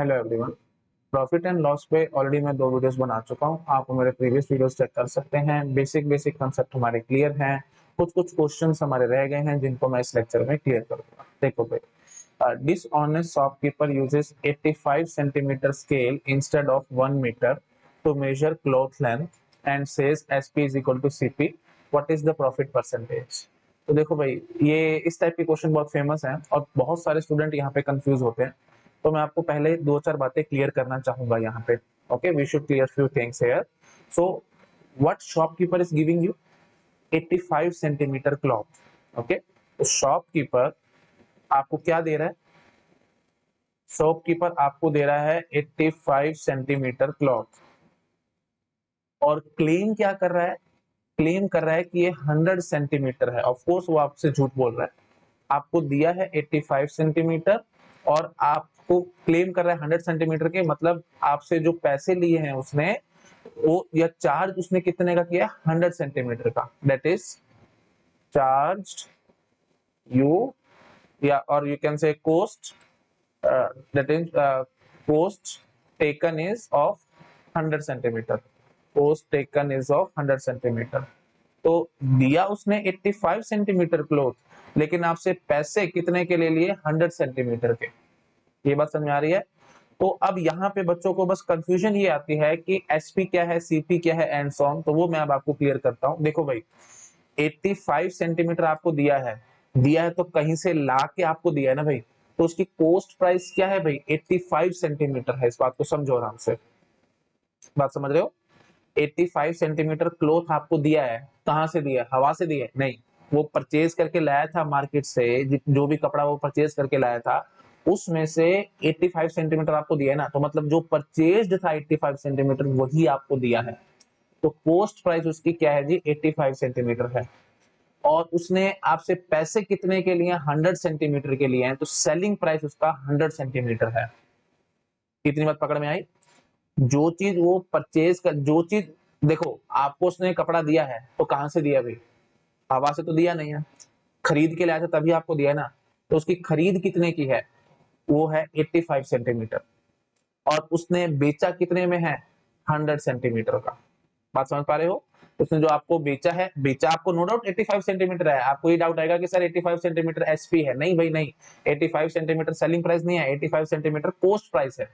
Hello everyone. Profit and loss पे already मैं 2 videos बना चुका हूँ। आप मेरे प्रीवियस वीडियोस चेक कर सकते हैं। बेसिक कंसेप्ट हमारे क्लियर हैं। कुछ कुछ क्वेश्चंस हमारे रह गए हैं जिनको मैं इस लेक्चर में क्लियर करूंगा। देखो भाई, dishonest shopkeeper uses 85 centimetre scale instead of 1 metre to measure cloth length and says SP is equal to CP. What is the profit percentage? तो देखो भाई, ये इस टाइप के क्वेश्चन बहुत फेमस हैं और बहुत सारे स्टूडेंट यहाँ पे कंफ्यूज होते हैं। तो मैं आपको पहले 2-4 बातें क्लियर करना चाहूंगा यहाँ पे। Okay, we should clear few things here. So what shopkeeper is giving you? 85 centimetre cloth. Okay, तो शॉपकीपर आपको क्या दे रहा है? शॉपकीपर आपको दे रहा है 85 सेंटीमीटर क्लॉथ और क्लेम क्या कर रहा है? क्लेम कर रहा है कि ये 100 सेंटीमीटर है। ऑफ कोर्स वो आपसे झूठ बोल रहा है। आपको दिया है 85 सेंटीमीटर और आपको क्लेम कर रहा है 100 सेंटीमीटर के, मतलब आपसे जो पैसे लिए हैं उसने, वो या चार्ज उसने कितने का किया? 100 सेंटीमीटर का। दैट इज चार्ज यू, या और you can say cost, that is cost taken is of 100 centimetre. Cost taken is of 100 centimetre. तो दिया उसने 85 सेंटीमीटर क्लोथ, लेकिन आपसे पैसे कितने के ले लिए? 100 सेंटीमीटर के। ये बात समझ आ रही है? तो अब यहाँ पे बच्चों को बस कंफ्यूजन ये आती है कि एसपी क्या है, सीपी क्या है एंड सो ऑन। तो वो मैं अब आपको क्लियर करता हूँ। देखो भाई, 85 सेंटीमीटर आपको दिया है तो कहीं से ला के आपको दिया है ना भाई। तो उसकी कोस्ट प्राइस क्या है भाई? 85 सेंटीमीटर है। इस बात को समझो आराम से। बात समझ रहे हो? 85 सेंटीमीटर क्लोथ आपको दिया है। कहां से दिया है? हवा से दिया है? नहीं, वो परचेज करके लाया था मार्केट से। जो भी कपड़ा वो परचेज करके लाया था उसमें से 85 सेंटीमीटर आपको दिया है ना। तो मतलब जो परचेज्ड था 85 सेंटीमीटर वही आपको दिया है। तो कोस्ट प्राइस उसकी क्या है जी? 85 सेंटीमीटर है। और उसने आपसे पैसे कितने के लिए? 100 सेंटीमीटर के लिए हैं। तो सेलिंग प्राइस उसका 100 सेंटीमीटर है। कितनी बात पकड़ में आई? जो चीज वो परचेज कर, जो चीज, देखो आपको उसने कपड़ा दिया है तो कहां से दिया भाई? हवा से तो दिया नहीं है। खरीद के लाया था तभी आपको दिया है ना। तो उसकी खरीद कितने की है? वो है 85 सेंटीमीटर। और उसने बेचा कितने में है? 100 सेंटीमीटर का। बात समझ पा रहे हो? उसने जो आपको बेचा है, बेचा आपको नो डाउट 85 सेंटीमीटर है। आपको ये डाउट आएगा कि सर 85 सेंटीमीटर एसपी है। नहीं भाई नहीं, 85 सेंटीमीटर सेलिंग प्राइस नहीं है, 85 सेंटीमीटर कोस्ट प्राइस है।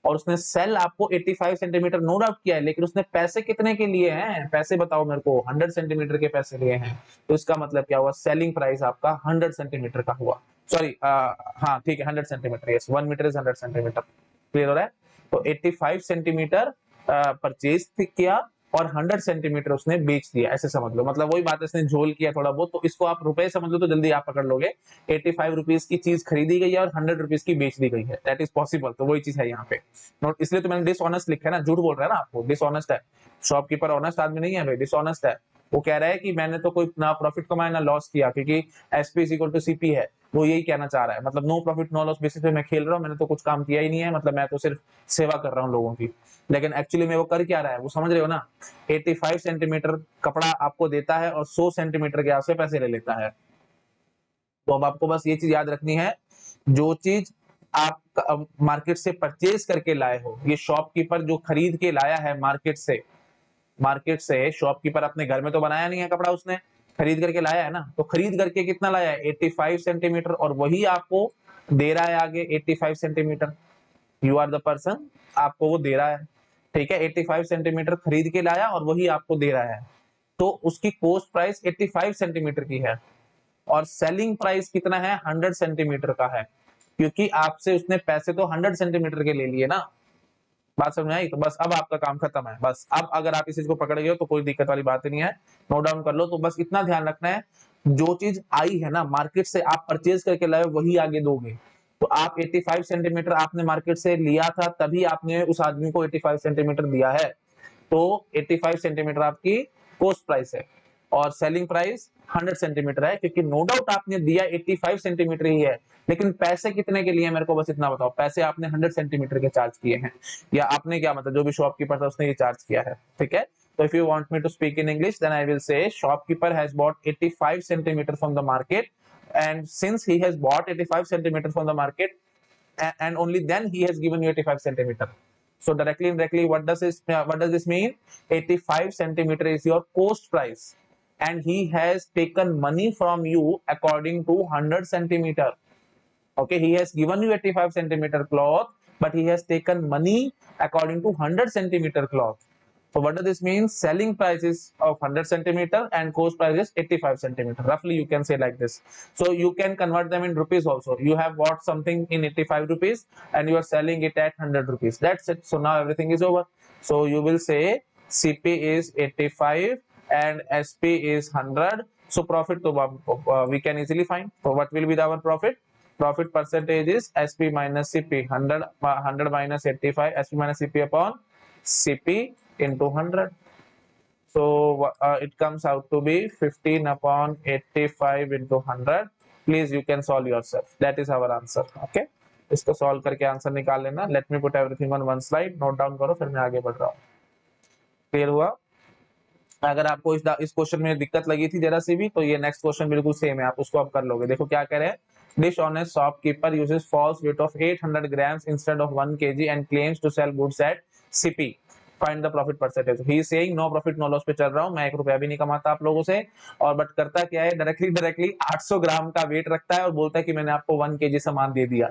और उसने सेल आपको 85 सेंटीमीटर नो डाउट किया है, लेकिन उसने पैसे कितने के लिए हैं? पैसे बताओ मेरे को। 100 सेंटीमीटर के पैसे लिए हैं। तो इसका मतलब क्या हुआ? सेलिंग प्राइस आपका 100 सेंटीमीटर का हुआ। सॉरी, हाँ ठीक है, 100 centimetre. Yes, 1 metre is 100 centimetre. Clear हो रहा है? तो 85 सेंटीमीटर परचेज किया और 100 सेंटीमीटर उसने बेच दिया, ऐसे समझ लो। मतलब वही बात है, इसने झोल किया थोड़ा बहुत। तो इसको आप रुपए समझ लो तो जल्दी आप पकड़ लोगे। 85 रुपीज की चीज खरीदी गई है और 100 रुपीज की बेच दी गई है। That is possible. तो वही चीज है यहाँ पे। नोट, इसलिए तो मैंने डिसऑनेस्ट लिखा है ना। झूठ बोल रहा है ना आपको, डिसऑनेस्ट है। शॉपकीपर ऑनेस्ट आदमी नहीं है भाई, डिसऑनेस्ट है। वो कह रहा है कि मैंने तो कोई ना प्रॉफिट कमाया ना लॉस किया, क्योंकि SP is equal to CP है। वो यही कहना चाह रहा है, मतलब no profit no loss basis पे मैं खेल रहा हूँ। मैंने तो कुछ काम किया ही नहीं है, मतलब मैं तो सिर्फ सेवा कर रहा हूँ लोगों की। लेकिन एक्चुअली में वो कर क्या रहा है, वो समझ रहे हो ना? 85 सेंटीमीटर कपड़ा आपको देता है और 100 सेंटीमीटर के आपसे पैसे ले लेता है। तो अब आपको बस ये चीज याद रखनी है, जो चीज आप मार्केट से परचेज करके लाए हो, ये शॉपकीपर जो खरीद के लाया है मार्केट से शॉपकीपर अपने घर में तो बनाया नहीं है कपड़ा, उसने खरीद करके लाया है ना। तो खरीद करके कितना लाया है? 85 सेंटीमीटर, और वही आपको दे रहा है आगे 85 centimetre. You are the person, आपको वो दे रहा है। ठीक है, 85 सेंटीमीटर खरीद के लाया और वही आपको दे रहा है। तो उसकी कोस्ट प्राइस 85 सेंटीमीटर की है और सेलिंग प्राइस कितना है? 100 सेंटीमीटर का है, क्योंकि आपसे उसने पैसे तो 100 सेंटीमीटर के ले लिए ना। बात समझ में आई? तो बस अब आपका काम खत्म है। बस अब अगर आप इस चीज को पकड़ गए हो तो कोई दिक्कत वाली बात ही नहीं है। नोट डाउन कर लो। तो बस इतना ध्यान रखना है, जो चीज आई है ना मार्केट से, आप परचेज करके लाए वही आगे दोगे। तो आप 85 सेंटीमीटर आपने मार्केट से लिया था, तभी आपने उस आदमी को 85 सेंटीमीटर दिया है। तो 85 सेंटीमीटर आपकी कोस्ट प्राइस है और सेलिंग प्राइस 100 सेंटीमीटर है, क्योंकि नो डाउट आपने दिया 85 सेंटीमीटर ही है, लेकिन पैसे कितने के लिए? मेरे को बस इतना बताओ। पैसे आपने 100 सेंटीमीटर के चार्ज किए हैं, या आपने क्या, मतलब जो भी शॉपकीपर था उसने ये चार्ज किया है। ठीक है? तो if you want me to speak in English, then I will say shopkeeper has bought 85 centimetre from the market, and since he has bought 85 centimeter from the market, and only then he has given you 85 centimeter. So directly indirectly, what does this mean? 85 centimeter is your cost price, and he has taken money from you according to 100 centimeter. Okay, he has given you 85 centimeter cloth, but he has taken money according to 100 centimeter cloth. So what does this mean? Selling price is of 100 centimeter and cost price is 85 centimeter. Roughly you can say like this. So you can convert them in rupees also. You have bought something in 85 rupees and you are selling it at 100 rupees. That's it. So now everything is over. So you will say CP is 85 and SP is 100. So profit we can easily find. So what will be our profit? Profit percentage is SP minus CP, 100 minus 85, SP minus CP upon CP into 100. So it comes out to be 15 upon 85 into 100. Please, you can solve yourself. That is our answer. Okay, इसको solve करके answer निकाल लेना. Let me put everything on one slide, note down करो, फिर मैं आगे बढ़ रहा हूँ. क्लियर हुआ? अगर आपको इस क्वेश्चन में दिक्कत लगी थी जरा सी भी, तो ये नेक्स्ट क्वेश्चन बिल्कुल सेम है, आप उसको आप कर लोगे. देखो क्या कह रहे हैं. Dishonest shopkeeper uses false weight of 800 grams instead of 1 kg and claims to sell goods at CP. Find the profit percentage. He is saying no profit no loss पे चल रहा हूँ मैं, 1 रुपया भी नहीं कमाता आप लोगों से. और बट करता क्या है, डायरेक्टली 800 ग्राम का वेट रखता है और बोलता है कि मैंने आपको 1 kg सामान दे दिया.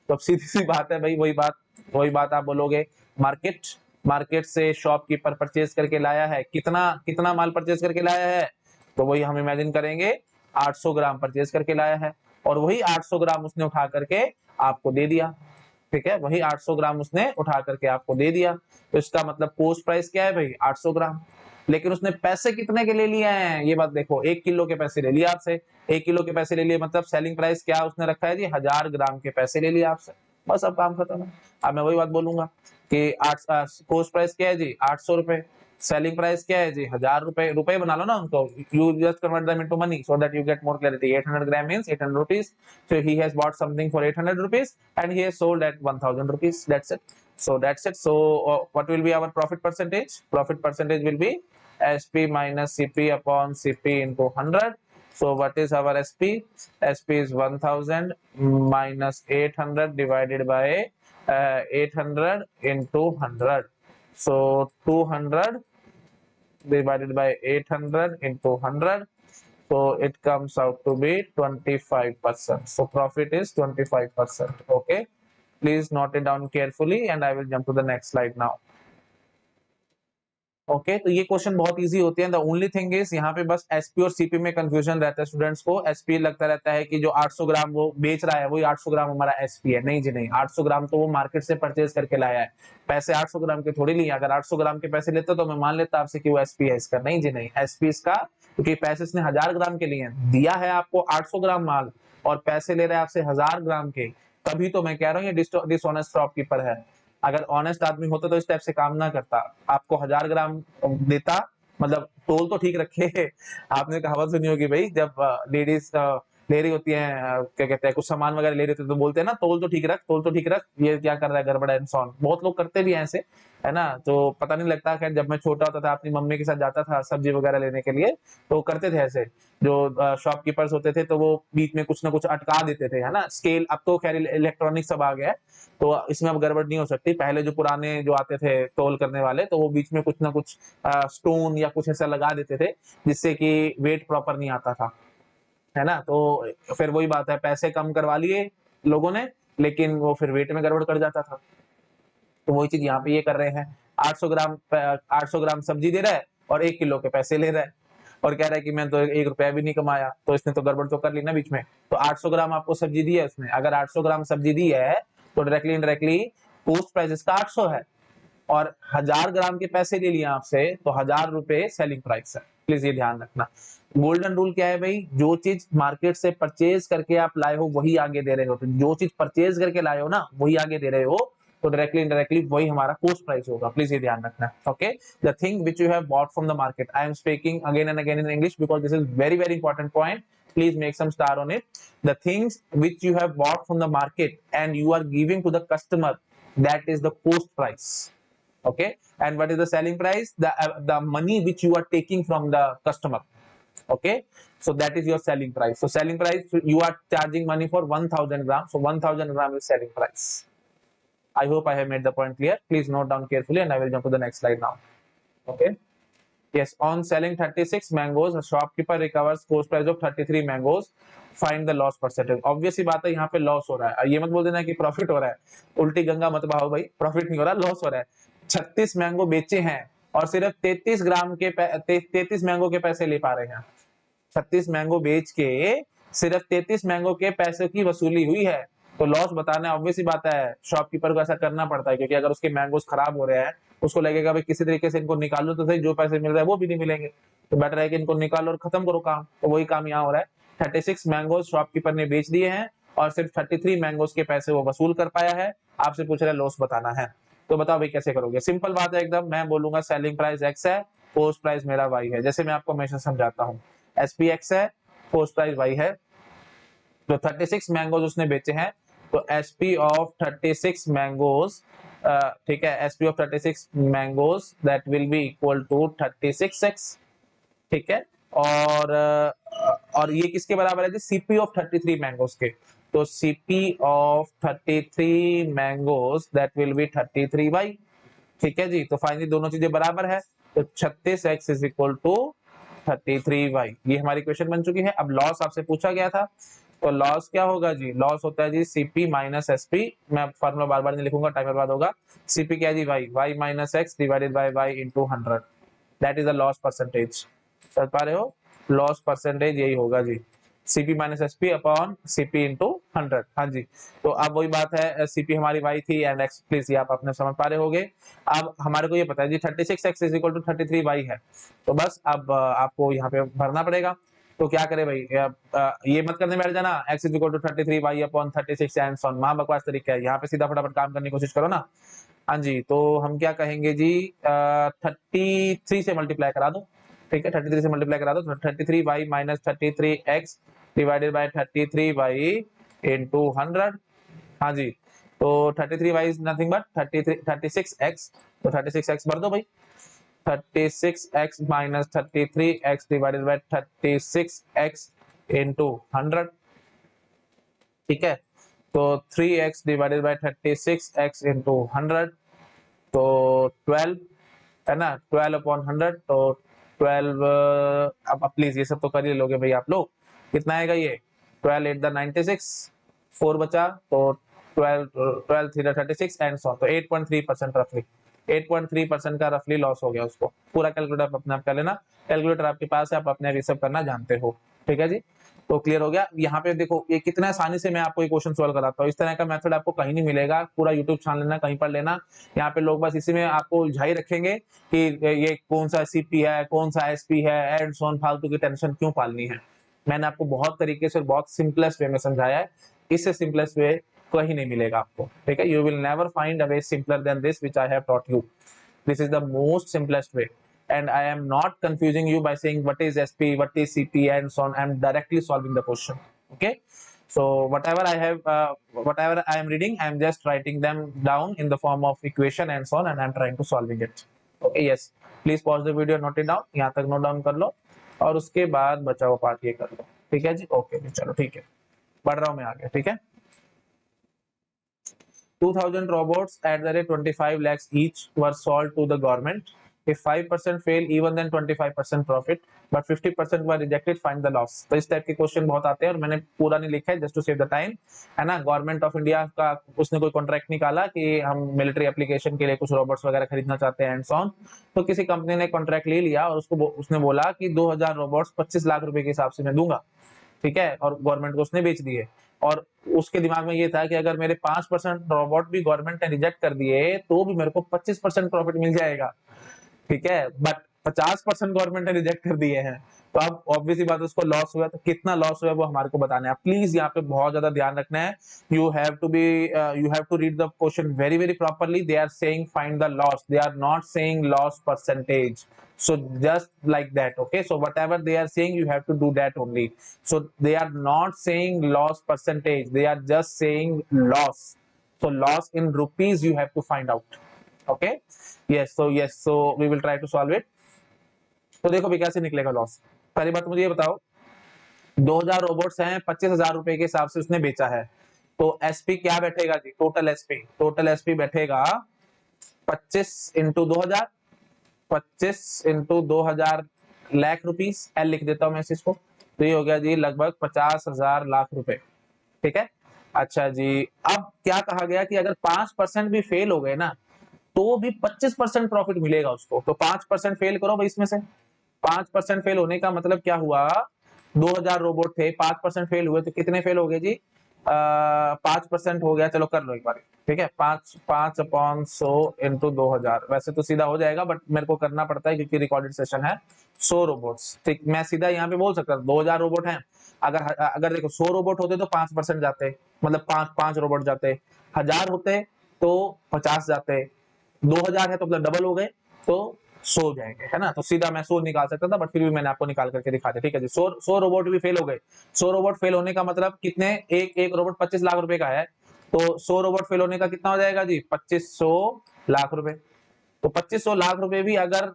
तो अब सीधी सी बात है भाई, वही बात आप बोलोगे. मार्केट से शॉपकीपर परचेज करके लाया है, कितना माल परचेज करके लाया है, तो वही हम इमेजिन करेंगे 800 ग्राम परचेज करके लाया है और वही 800 ग्राम उसने उठा करके आपको दे दिया. ठीक है, वही 800 ग्राम उसने उठा करके आपको दे दिया. तो इसका मतलब कोस्ट प्राइस क्या है भाई, 800 ग्राम. लेकिन उसने पैसे कितने के ले लिए हैं, ये बात देखो. 1 किलो के पैसे ले लिए आपसे. 1 किलो के पैसे ले लिए मतलब सेलिंग प्राइस क्या उसने रखा है जी, 1000 ग्राम के पैसे ले लिए आपसे. बस अब काम खत्म है. अब मैं वही बात बोलूंगा कि कोस्ट प्राइस क्या है जी, 800 रुपए. सेलिंग प्राइस क्या है जी, 1000 रुपए बना लो ना उनको. You just convert them into money so that you get more clarity. 800 gram means 800 rupees. So he has bought something for 800 rupees and he has sold at 1000 rupees. That's it. So what will be our profit percentage? Profit percentage will be SP minus CP upon CP into 100. So what is our SP? SP is 1000 minus 800 divided by 800 into 100. So 200 divided by 800 into 100. So it comes out to be 25%. So profit is 25%. Okay, please note it down carefully and I will jump to the next slide now. Okay तो ये question बहुत easy होते हैं. The only thing is यहाँ पे बस SP और CP में कंफ्यूजन रहता है स्टूडेंट्स को. एसपी लगता रहता है कि जो 800 ग्राम वो बेच रहा है वही 800 ग्राम हमारा एसपी है. नहीं जी नहीं, 800 ग्राम तो वो मार्केट से परचेज करके लाया है. पैसे 800 ग्राम के थोड़ी लिए. अगर 800 ग्राम के पैसे लेते तो मैं मान लेता आपसे कि वो एसपी है इसका. नहीं जी नहीं, एसपी इसका, क्योंकि पैसे इसने 1000 ग्राम के लिए दिया है आपको 800 ग्राम माल और पैसे ले रहे हैं आपसे 1000 ग्राम के. तभी तो मैं कह रहा हूँ ये डिसऑनेस्ट शॉपकीपर है. अगर ऑनेस्ट आदमी होता तो इस टाइप से काम ना करता. आपको 1000 ग्राम देता, मतलब तोल तो ठीक रखे. आपने कहावत सुनी होगी भाई, जब लेडीज ले रही होती है, क्या कहते हैं, कुछ सामान वगैरह ले रही होती है तो बोलते हैं ना, तोल तो ठीक रख, ये क्या कर रहा है, गड़बड़ है इंसान. बहुत लोग करते भी हैं ऐसे, है ना. तो पता नहीं लगता. खैर जब मैं छोटा होता था अपनी मम्मी के साथ जाता था सब्जी वगैरह लेने के लिए, तो करते थे ऐसे. जो शॉपकीपर्स होते थे तो वो बीच में कुछ ना कुछ अटका देते थे, है ना. स्केल अब तो खैर इलेक्ट्रॉनिक सब आ गया है तो इसमें अब गड़बड़ नहीं हो सकती. पहले जो पुराने जो आते थे तोल करने वाले, तो वो बीच में कुछ ना कुछ स्टोन या कुछ ऐसा लगा देते थे जिससे कि वेट प्रॉपर नहीं आता था, है ना. तो फिर वही बात है, पैसे कम करवा लिए लोगों ने लेकिन वो फिर वेट में गड़बड़ कर जाता था. तो वही चीज यहाँ पे ये कर रहे हैं. 800 ग्राम सब्जी दे रहा है और 1 किलो के पैसे ले रहा है और कह रहा है कि मैं तो 1 रुपया भी नहीं कमाया. तो इसने तो गड़बड़ तो कर ली ना बीच में. तो 800 ग्राम आपको सब्जी दी है उसने. अगर 800 ग्राम सब्जी दी है तो डायरेक्टली इनडायरेक्टली पोस्ट प्राइस इसका 800 है और 1000 ग्राम के पैसे ले लिए आपसे तो 1000 रुपए सेलिंग प्राइस है. प्लीज ये ध्यान रखना. गोल्डन रूल क्या है भाई, जो चीज मार्केट से परचेज करके आप लाए हो वही आगे दे रहे हो. तो जो चीज परचेज करके लाए हो ना वही आगे दे रहे हो, तो डायरेक्टली इनडायरेक्टली वही हमारा कोस्ट प्राइस होगा. प्लीज ये ध्यान रखना. Okay, the thing which you have bought from the market. I am speaking again and again in English because this is very very important point. Please make some star on it. The things which you have bought from the market and you are giving to the customer, that is the cost price. Okay, and what is the selling price? The money which you are taking from the customer. Okay, so that is your selling price. So selling price, you are charging money for 1000 grams, so 1000 gram is selling price. I hope I have made the point clear. Please note down carefully and I will jump to the next slide now. Okay, yes, on selling 36 mangoes, the shopkeeper recovers cost price of 33 mangoes. Find the loss percentage. Obvious ही बात है, यहाँ पे loss हो रहा है, ये मत बोल देना कि प्रॉफिट हो रहा है, उल्टी गंगा मत बहाओ भाई, प्रॉफिट नहीं हो रहा, लॉस हो रहा है। 36 मैंगो बेचे हैं और सिर्फ 33 ग्राम के 33 मैंगो के पैसे ले पा रहे हैं। 36 मैंगो बेच के सिर्फ 33 मैंगो के पैसे की वसूली हुई है, तो लॉस बताना ऑब्वियस ही बात है, शॉपकीपर को ऐसा करना पड़ता है, क्योंकि अगर उसके मैंगोस खराब हो रहे हैं, उसको लगेगा भाई किसी तरीके से इनको निकाल लो तो सही, जो पैसे मिल रहे हैं वो भी नहीं मिलेंगे, तो बेटर है कि इनको निकालो और खत्म करो काम। तो वही काम यहाँ हो रहा है। 36 मैंगोस शॉपकीपर ने बेच दिए हैं और सिर्फ 33 मैंगोस के पैसे वो वसूल कर पाया है। आपसे पूछ रहे हैं लॉस बताना है, तो बताओ भाई कैसे करोगे। सिंपल बात है एकदम, मैं बोलूंगा सेलिंग प्राइस एक्स है, पोस्ट प्राइस मेरा वाई है, जैसे मैं आपको हमेशा समझाता हूँ। एसपी एक्स है, पोस्ट प्राइस वाई है, तो 36 मैंगोज उसने बेचे हैं, तो एसपी ऑफ 36 मैंगोज, ठीक है, SP of 36 mangoes that will be equal to 36x, ठीक है। और ये किसके बराबर है जी, सीपी ऑफ 33 मैंगोज के, तो CP of 33 mangoes that will B 33y, ठीक है जी। तो फाइनली दोनों चीजें बराबर है, तो 36x is equal to 33y, ये हमारी क्वेश्चन बन चुकी है। अब लॉस आपसे पूछा गया था, तो लॉस क्या होगा जी, लॉस होता है जी सीपी माइनस एसपी, मैं फॉर्मूला बार बार नहीं लिखूंगा, टाइम बर्बाद होगा। सीपी क्या है जी, y minus x divided by y into 100, that is the loss percentage. समझ पा रहे हो, लॉस परसेंटेज यही होगा जी, CP minus SP upon CP into 100। हाँ जी, तो अब वही बात है, सीपी हमारी वाई थी एंड एक्स प्लीज, ये आप अपने समझ पा रहे होगे। अब हमारे को ये पता है जी 36x is equal to 33y है, तो बस अब आपको यहाँ पे भरना पड़ेगा। तो क्या करे भाई, ये मत करने बैठ जाना x is equal to 33y upon 36 and so on, मां बकवास तरीका है, यहाँ पे सीधा फटाफट काम करने की कोशिश करो ना। हाँ जी, तो हम क्या कहेंगे जी, 33 से मल्टीप्लाई करा दो, ठीक है, 33 से मल्टीप्लाई करा दो, तो 33y minus 33x divided by 33y into 100। हाँ जी, तो 33y is nothing but 36x, तो 36x भर दो भाई, 36x minus 33x divided by 36x into 100, ठीक है। तो 3x divided by 36x into 100, तो 12 है ना, 12 अपॉन 100, तो 12, अब प्लीज ये सब तो कर ही लोगे भाई आप लोग, कितना आएगा ये, 12 8 96, 4 बचा, तो 12 12 3 36 एंड सो, तो 8.3% रफली, 8.3% का रफली लॉस हो गया उसको। पूरा कैलकुलेटर अपने आप कर लेना, कैलकुलेटर आपके पास है, आप अपने रिसर्च करना जानते हो, ठीक है जी। तो क्लियर हो गया। यहाँ पे देखो ये कितना आसानी से मैं आपको ये क्वेश्चन सॉल्व कराता हूँ, इस तरह का मेथड आपको कहीं नहीं मिलेगा, पूरा यूट्यूब छान लेना, कहीं पर लेना। यहाँ पे लोग बस इसी में आपको उलझाई रखेंगे कि ये कौन सा सीपी है, कौन सा एसपी है एंड सो ऑन, फालतू की टेंशन क्यों पालनी है। मैंने आपको बहुत तरीके से बहुत सिंपलेस्ट वे में समझाया है, इससे सिंपलेस्ट वे कहीं नहीं मिलेगा आपको, ठीक है। You will never find a way simpler than this which I have taught you. This is the most simplest way, and I am not confusing you by saying what is SP, what is CP and so on. I am directly solving the question, okay. So whatever I have, whatever I am reading, I am just writing them down in the form of equation and so on, and I am trying to solving it, okay। Yes, please pause the video, note it down, यहाँ तक note down कर लो और उसके बाद बचा हुआ part ये कर लो, ठीक है जी। ओके चलो ठीक है, बढ़ रहा हूँ मैं आगे, ठीक है। 2000 robots at the rate 25 lakhs each were sold to the government. If 5% fail, even then 25% profit, but 50% were rejected, find the loss। तो इस टाइप के क्वेश्चन बहुत आते हैं और मैंने पूरा नहीं लिखा है just to save the time, है ना। गवर्नमेंट ऑफ इंडिया का उसने कोई कॉन्ट्रैक्ट निकाला कि हम मिलिट्री एप्लीकेशन के लिए कुछ रोबोट्स वगैरह खरीदना चाहते हैं एंड सो ऑन, तो किसी कंपनी ने कॉन्ट्रैक्ट ले लिया और उसको उसने बोला कि 2000 रोबोट्स 25 लाख रुपए के हिसाब से मैं दूंगा, ठीक है, और गवर्नमेंट को उसने बेच दिए। और उसके दिमाग में ये था कि अगर मेरे 5% रोबोट भी गवर्नमेंट ने रिजेक्ट कर दिए तो भी मेरे को 25% प्रॉफिट मिल जाएगा, ठीक है। बट 50% गवर्नमेंट ने रिजेक्ट कर दिए हैं, तो अब ऑब्वियसली बात है उसको लॉस हुआ, तो कितना लॉस हुआ वो हमारे को बताना है। प्लीज यहाँ पे बहुत ज्यादा ध्यान रखना है, you have to read the question very very properly. They are saying find the loss, they are not saying loss percentage, so just like that, okay। So whatever they are saying you have to do that only, so they are not saying loss percentage, they are just saying loss, so loss in rupees you have to find out, okay। Yes, so we will try to solve it। तो देखो भी कैसे निकलेगा loss, पहली बात मुझे ये बताओ, 2000 रोबोट्स हैं, 25,000 रुपए के हिसाब से उसने बेचा है, तो एसपी क्या बैठेगा जी? टोटल एसपी बैठेगा 25 into 2000, 25 into 2000 lakh rupees, L लिख देता हूं मैं इस इसको, तो ये हो गया जी लगभग 50,000 लाख रुपए। ठीक है, अच्छा जी, अब क्या कहा गया कि अगर 5% भी फेल हो गए ना तो भी 25% प्रॉफिट मिलेगा उसको। तो 5% फेल करो भाई इसमें से, 5% फेल होने का मतलब क्या हुआ, 2000 रोबोट थे, 5% फेल हुए तो कितने फेल हो गए जी? 5% हो गया, चलो कर लो एक बार, ठीक है, 5/100 इंटू 2000, वैसे तो सीधा हो जाएगा बट मेरे को करना पड़ता है क्योंकि रिकॉर्डेड सेशन है। 100 रोबोट्स, ठीक, मैं सीधा यहाँ पे बोल सकता हूँ 2000 रोबोट हैं, अगर अगर देखो 100 रोबोट होते तो 5% जाते, मतलब 5 रोबोट जाते, 1000 होते तो 50 जाते, 2000 है तो मतलब डबल हो गए तो 100 जाएंगे, है ना, तो सीधा मैं 100 निकाल सकता था बट फिर भी मैंने आपको निकाल करके दिखा दिया। ठीक है जी, 100 रोबोट भी फेल हो गए। 100 रोबोट फेल होने का मतलब कितने, एक रोबोट 25 लाख रुपए का है, तो 100 रोबोट फेल होने का कितना हो जाएगा जी? 2500 लाख रुपए। तो 2500 लाख रुपए भी अगर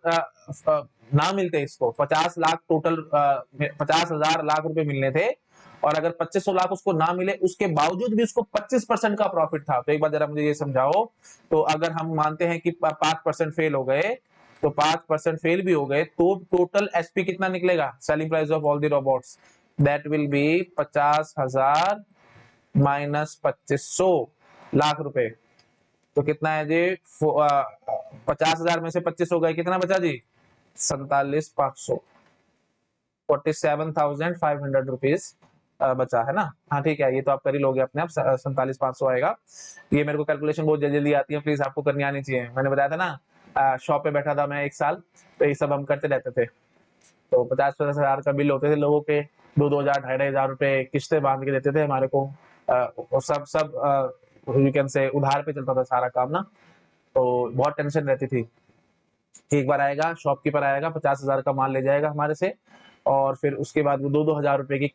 ना मिलते इसको, 50 लाख टोटल, 50,000 लाख रुपए मिलने थे और अगर 2500 लाख उसको ना मिले उसके बावजूद भी उसको 25% का प्रॉफिट था, तो एक बार जरा मुझे ये समझाओ, तो अगर हम मानते हैं कि 5% फेल हो गए, तो 5% फेल भी हो गए तो टोटल एसपी कितना निकलेगा, selling price of all the robots, that will B 50,000 minus 2500 lakh रुपए, तो कितना है जी? 50,000 में से 25 हो गए, कितना बचा जी? 47,500, 47,500 रुपीज बचा, है ना। हाँ ठीक है, ये तो आप कर ही लोगे अपने आप, 47,500 आएगा। ये मेरे को कैलकुलेशन बहुत जल्दी जल्दी आती है, प्लीज आपको करनी आनी चाहिए। मैंने बताया था ना, शॉप पे बैठा था मैं 1 साल, तो ये सब हम करते रहते थे। तो 50-50 हजार का बिल होते थे लोगों के, 2-2 हजार 2,500 रुपए किस्तें बांध के देते थे हमारे को, और सब यू कैन से उधार पे चलता था सारा काम ना, तो बहुत टेंशन रहती थी। एक बार आएगा शॉपकीपर, आएगा 50,000 का माल ले जाएगा हमारे से, और फिर उसके बाद वो 2-2 हजार रुपए की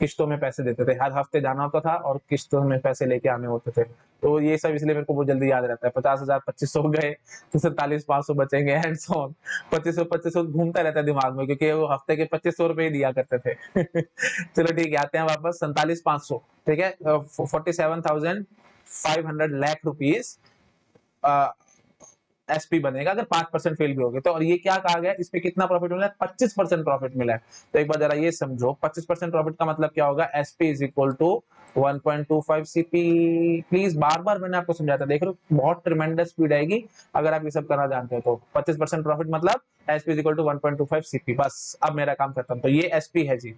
किस्तों में पैसे देते थे, हर हफ्ते जाना होता था और किस्तों में पैसे लेके आने होते थे। तो ये सब इसलिए मेरे को बहुत जल्दी याद रहता है, 50,000 2500 गए तो 47,500 बचेंगे एंड सो ऑन, 2500 घूमता रहता है दिमाग में क्योंकि वो हफ्ते के 2500 रुपए ही दिया करते थे। चलो ठीक है, आते हैं वापस 47,500, ठीक है, 47,500 लाख रुपीज एसपी बनेगा अगर 5% फेल भी हो गए तो। और ये क्या कहा गया, इस पे कितना प्रॉफिट मिला है? 25% प्रॉफिट मिला है। तो एक बार जरा ये समझो, 25% प्रॉफिट का मतलब क्या होगा? SP is equal to 1.25 CP. Please बार बार मैंने आपको समझाया था, देख रहे हो बहुत ट्रिमेंडस स्पीड आएगी अगर आप ये सब करना जानते हो तो। 25% प्रॉफिट मतलब SP is equal to 1.25 CP. बस अब मेरा काम खत्म। तो ये एसपी है जी,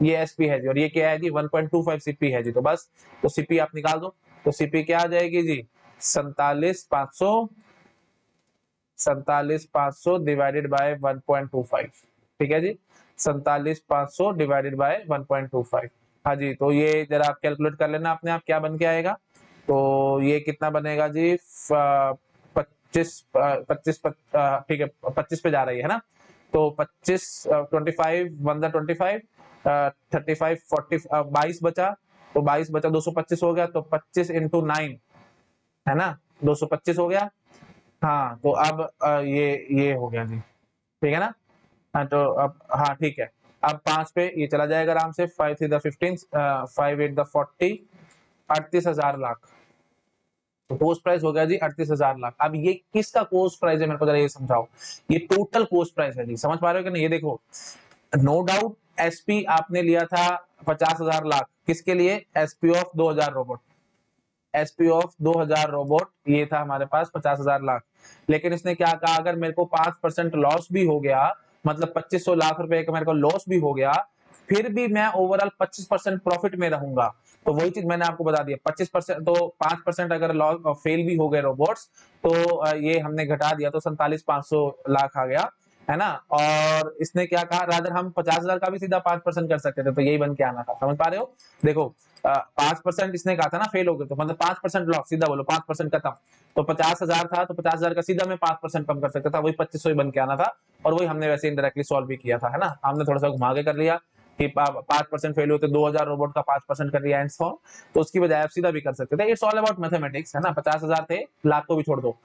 ये एसपी है जी, और ये क्या है जी? 1.25 सीपी है जी। तो बस, तो सीपी आप निकाल दो, तो सीपी क्या आ जाएगी जी? 47,500 डिवाइडेड बाय 1.25, ठीक है जी, 47,500 डिवाइडेड बाय 1.25। हाँ जी, तो ये जरा आप कैलकुलेट कर लेना अपने आप क्या बन के आएगा। तो ये कितना बनेगा जी? 25 ठीक है, 25 पे जा रही है ना, तो 25 25 वन 25, 35 40, 22 बचा, तो 22 बचा, 225 हो गया, तो 25 इंटू 9, है ना, 225 हो गया। हाँ तो अब ये हो गया जी, ठीक है ना। हाँ तो अब, हाँ ठीक है, अब 5 पे ये चला जाएगा आराम से, 5 3 15, 5 8 40, 38,000 लाख। तो कोस्ट प्राइस हो गया जी 38,000 लाख। अब ये किसका कोस्ट प्राइस है, मेरे को जरा ये समझाओ। ये टोटल कोस्ट प्राइस है जी, समझ पा रहे हो कि नहीं? ये देखो, नो डाउट एसपी आपने लिया था 50,000 लाख, किसके लिए? SP of 2,000 robot, SP of 2,000 robot ये था हमारे पास 50,000 लाख। लेकिन इसने क्या कहा, अगर मेरे को 5% लॉस भी हो गया, मतलब 2500 लाख रुपए का मेरे को लॉस भी हो गया, फिर भी मैं ओवरऑल 25% प्रॉफिट में रहूंगा। तो वही चीज मैंने आपको बता दिया, 25%, तो 5% अगर लॉस फेल भी हो गए रोबोट्स, तो ये हमने घटा दिया, तो 47,500 लाख आ गया, है ना। और इसने क्या कहा, रादर हम 50,000 का भी सीधा 5% कर सकते थे, तो यही बन के आना था, समझ पा रहे हो? देखो 5% इसने कहा था ना फेल हो गए, तो मतलब 5% लॉस, सीधा बोलो 5% खत्म। तो 50,000 था, तो 50,000 का सीधा मैं 5% कम कर सकता था, वही 2500 ही बन के आना था। और वही हमने वैसे इंडायरेक्टली सॉल्व भी किया था, है ना, हमने थोड़ा सा घुमा के कर लिया कि 5% फेल होते, 2,000 रोबोट का 5% कर लिया एंड सो ऑन। तो उसकी बजाय आप सीधा भी कर सकते थे। इट्स ऑल अबाउट मैथमेटिक्स, है ना। 50,000 थे, लाख को भी छोड़ दो,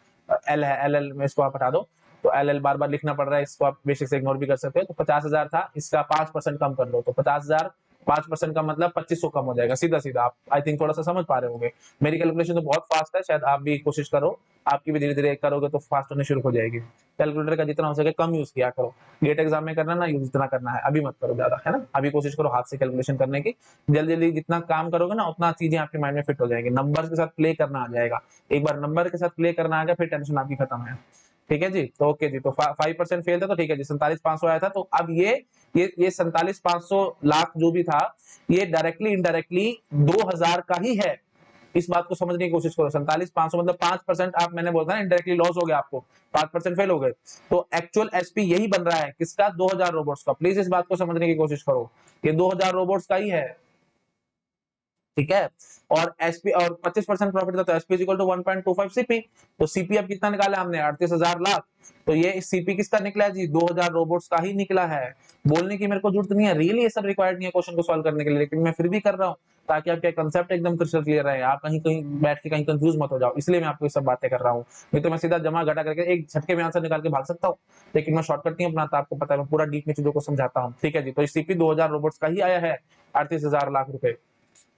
एल है, एल में इसको आप हटा दो, तो LL बार बार लिखना पड़ रहा है, इसको आप बेसिक से इग्नोर भी कर सकते हो। तो 50,000 था, इसका 5% कम कर लो, तो 50,000 5% का मतलब 2500 कम हो जाएगा, सीधा सीधा। आप आई थिंक थोड़ा सा समझ पा रहे होंगे। मेरी कैलकुलेशन तो बहुत फास्ट है, शायद आप भी कोशिश करो, आपकी भी धीरे धीरे करोगे तो फास्ट होने शुरू हो जाएगी। कैलकुलेटर का जितना हो सके कम यूज किया करो। गेट एग्जाम में करना ना यूज जितना करना है, अभी मत करो ज्यादा, है ना। अभी कोशिश करो हाथ से कैलकुलेशन करने की। जल्दी जल्दी जितना काम करोगे ना, उतना चीजें आपके माइंड में फिट हो जाएंगी, नंबर्स के साथ प्ले करना आ जाएगा। एक बार नंबर के साथ प्ले करना आ गया, फिर टेंशन आपकी खत्म है। ठीक है जी, तो ओके जी, तो 5% फेल था, तो ठीक है जी, 47,500 आया था। तो अब ये 47,500 लाख जो भी था, ये डायरेक्टली इनडायरेक्टली 2,000 का ही है। इस बात को समझने की कोशिश करो। 47,500 मतलब 5% आप, मैंने बोला ना इनडायरेक्टली लॉस हो गया आपको, 5% फेल हो गए। तो एक्चुअल एसपी यही बन रहा है, किसका? 2,000 रोबोट्स का। प्लीज इस बात को समझने की कोशिश करो, ये 2,000 रोबोट्स का ही है। ठीक है, और एसपी और 25% प्रॉफिट था, तो एसपी इक्वल टू 1.25 सीपी। तो सीपी अब कितना निकाला हमने? 38,000 लाख। तो ये सीपी किसका निकला है जी? 2,000 रोबोट्स का ही निकला है। बोलने की मेरे को जरूरत नहीं है, रियली ये सब रिक्वायर्ड नहीं है क्वेश्चन को सॉल्व करने के लिए, लेकिन मैं फिर भी कर रहा हूँ ताकि आपके कंसेप्ट एकदम क्रिस्टल क्लियर रहे, आप कहीं कहीं बैठ के कहीं कंफ्यूज मत हो जाओ, इसलिए मैं आपको ये सब बातें कर रहा हूँ। नहीं तो मैं सीधा जमा घटा करके एक झटके में आंसर निकाल के भाग सकता हूँ, लेकिन मैं शॉर्टकट नहीं अपनाता, आपको पता है, मैं पूरा डीप में चीजों को समझाता हूँ। ठीक है जी, तो सीपी 2,000 रोबोट्स का ही आया है, 38,000 लाख रुपए।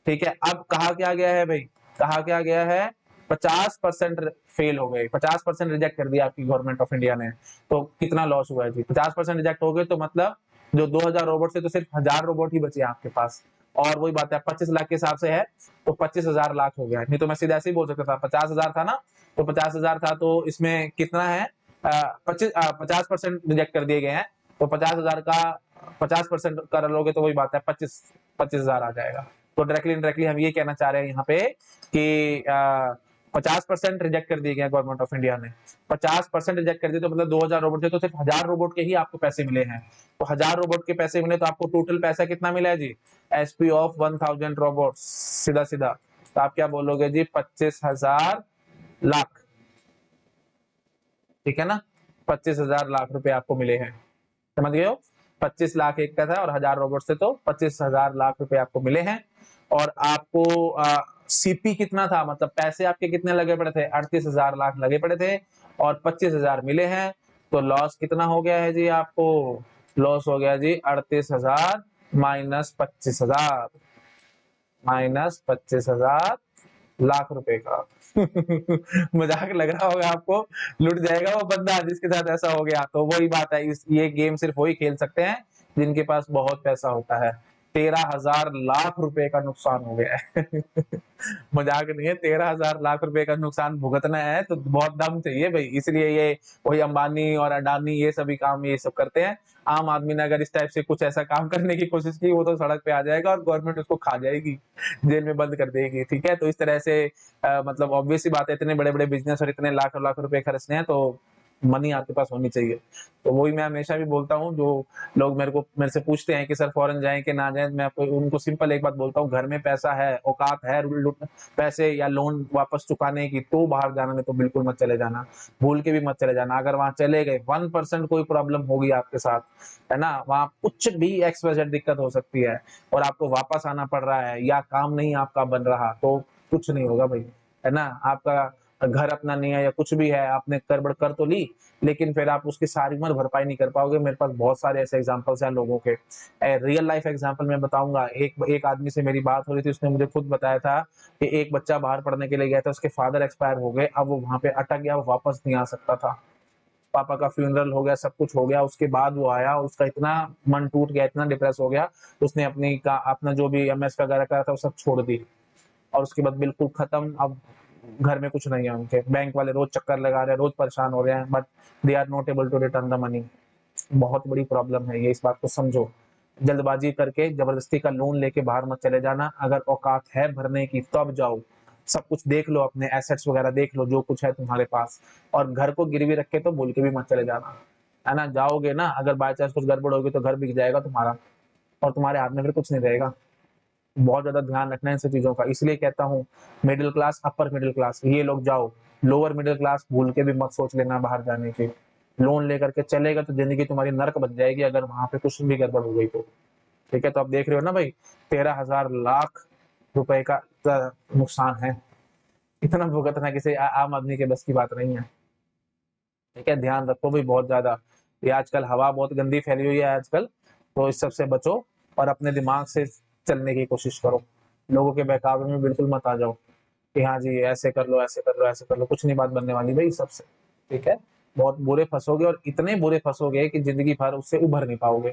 ठीक है, अब कहा क्या गया है भाई? कहा क्या गया है? 50% फेल हो गए, 50% रिजेक्ट कर दिया आपकी गवर्नमेंट ऑफ इंडिया ने। तो कितना लॉस हुआ है जी? 50% रिजेक्ट हो गए, तो मतलब जो 2,000 रोबोट से तो सिर्फ 1,000 रोबोट ही बचे आपके पास। और वही बात है, 25 लाख के हिसाब से है, तो 25,000 लाख हो गया। नहीं तो मैं सीधा ऐसे ही बोल सकता था, 50,000 था ना, तो 50,000 था, तो इसमें कितना है? 50% रिजेक्ट कर दिए गए हैं, तो 50,000 का 50% कर लोगे तो वही बात है, 25,000 आ जाएगा। तो डायरेक्टली इनडायरेक्टली हम ये कहना चाह रहे हैं यहाँ पे कि 50% रिजेक्ट कर दिए गए गवर्नमेंट ऑफ इंडिया ने। 50% रिजेक्ट कर दिए, तो मतलब 2,000 रोबोट थे, तो सिर्फ 1,000 रोबोट के ही आपको पैसे मिले हैं। तो 1,000 रोबोट के पैसे मिले, तो आपको टोटल पैसा कितना मिला है जी? एसपी ऑफ 1,000 रोबोट, सीधा सीधा। तो आप क्या बोलोगे जी? 25,000 लाख। ठीक है ना, 25,000 लाख रुपए आपको मिले हैं, समझ गए हो? 25 लाख एक का था और 1,000 रोबोट से, तो 25,000 लाख रुपए आपको मिले हैं। और आपको सीपी कितना था, मतलब पैसे आपके कितने लगे पड़े थे? 38,000 लाख लगे पड़े थे, और 25,000 मिले हैं। तो लॉस कितना हो गया है जी आपको? लॉस हो गया जी 38,000 माइनस 25,000, माइनस 25,000 लाख रुपए का। मजाक लग रहा होगा आपको, लुट जाएगा वो बंदा जिसके साथ ऐसा हो गया। तो वही बात है, ये गेम सिर्फ वही खेल सकते हैं जिनके पास बहुत पैसा होता है। 13,000 लाख रुपए का नुकसान हो गया है। मजाक नहीं है, 13,000 लाख रुपए का नुकसान भुगतना है तो बहुत दम चाहिए भाई, इसलिए ये वही अंबानी और अडानी ये सभी काम ये सब करते हैं। आम आदमी ने अगर इस टाइप से कुछ ऐसा काम करने की कोशिश की, वो तो सड़क पे आ जाएगा और गवर्नमेंट उसको खा जाएगी, जेल में बंद कर देगी। ठीक है, तो इस तरह से मतलब ऑब्वियस सी बात है, इतने बड़े बड़े बिजनेस और इतने लाख लाख रुपए खर्चने हैं, तो मनी आपके पास होनी चाहिए। तो वही मैं हमेशा भी बोलता हूँ, जो लोग मेरे से पूछते हैं कि सर फॉरेन जाएं कि ना जाएं, मैं आपको उनको सिंपल एक बात बोलता हूँ, घर में पैसा है, औकात है पैसे या लोन वापस चुकाने की, तो बाहर जाने में तो बिल्कुल मत चले जाना, भूल के भी मत चले जाना। अगर वहां चले गए 1% कोई प्रॉब्लम होगी आपके साथ, है ना, वहां कुछ भी XYZ दिक्कत हो सकती है और आपको वापस आना पड़ रहा है या काम नहीं आपका बन रहा, तो कुछ नहीं होगा भाई, है ना। आपका घर अपना नहीं है या कुछ भी है, आपने गड़बड़ कर तो ली, लेकिन फिर आप उसकी सारी उम्र भरपाई नहीं कर पाओगे। मेरे पास बहुत सारे ऐसे एग्जांपल्स हैं लोगों के, रियल लाइफ एग्जांपल मैं बताऊंगा। एक आदमी से मेरी बात हो रही थी, उसने मुझे खुद बताया था कि एक बच्चा बाहर पढ़ने के लिए गया था, उसके फादर एक्सपायर हो गए, अब वो वहां पे अटक गया, वो वापस नहीं आ सकता था। पापा का फ्यूनरल हो गया, सब कुछ हो गया, उसके बाद वो आया, उसका इतना मन टूट गया, इतना डिप्रेस हो गया, उसने अपना जो भी MS वगैरह करा था वो सब छोड़ दी, और उसके बाद बिल्कुल खत्म। अब घर में कुछ नहीं है उनके, बैंक वाले रोज चक्कर लगा रहे हैं, रोज परेशान हो रहे हैं, but they are not able to return the money. बहुत बड़ी प्रॉब्लम है ये, इस बात को समझो। जल्दबाजी करके जबरदस्ती का लोन लेके बाहर मत चले जाना, अगर औकात है भरने की तब जाओ, सब कुछ देख लो, अपने एसेट्स वगैरह देख लो, जो कुछ है तुम्हारे पास, और घर को गिरवी रख के तो भूल के भी मत चले जाना, है ना। जाओगे ना, अगर बाय चांस कुछ गड़बड़ होगी तो घर बिक जाएगा तुम्हारा, और तुम्हारे हाथ में फिर कुछ नहीं रहेगा। बहुत ज्यादा ध्यान रखना है इन सब चीजों का, इसलिए कहता हूँ middle class, upper middle class ये लोग जाओ, लोअर मिडिल क्लास भूल के भी मत सोच लेना बाहर जाने की। लोन लेकर के चलेगा तो जिंदगी तुम्हारी नर्क बन जाएगी, अगर वहां पे कुछ भी गड़बड़ हो गई तो। ठीक है, तो आप देख रहे हो ना भाई, 13,000 लाख रुपए का नुकसान है, इतना भुगतना किसी आम आदमी के बस की बात नहीं है। ठीक है, ध्यान रखो भाई बहुत ज्यादा, ये आजकल हवा बहुत गंदी फैली हुई है आजकल, तो इस सब से बचो और अपने दिमाग से चलने की कोशिश करो, लोगों के बहकावे में बिल्कुल मत आ जाओ कि हाँ जी ऐसे कर लो ऐसे कर लो ऐसे कर लो, कुछ नहीं बात बनने वाली भाई सबसे। ठीक है, बहुत बुरे फंसोगे और इतने बुरे फंसोगे कि जिंदगी भर उससे उभर नहीं पाओगे।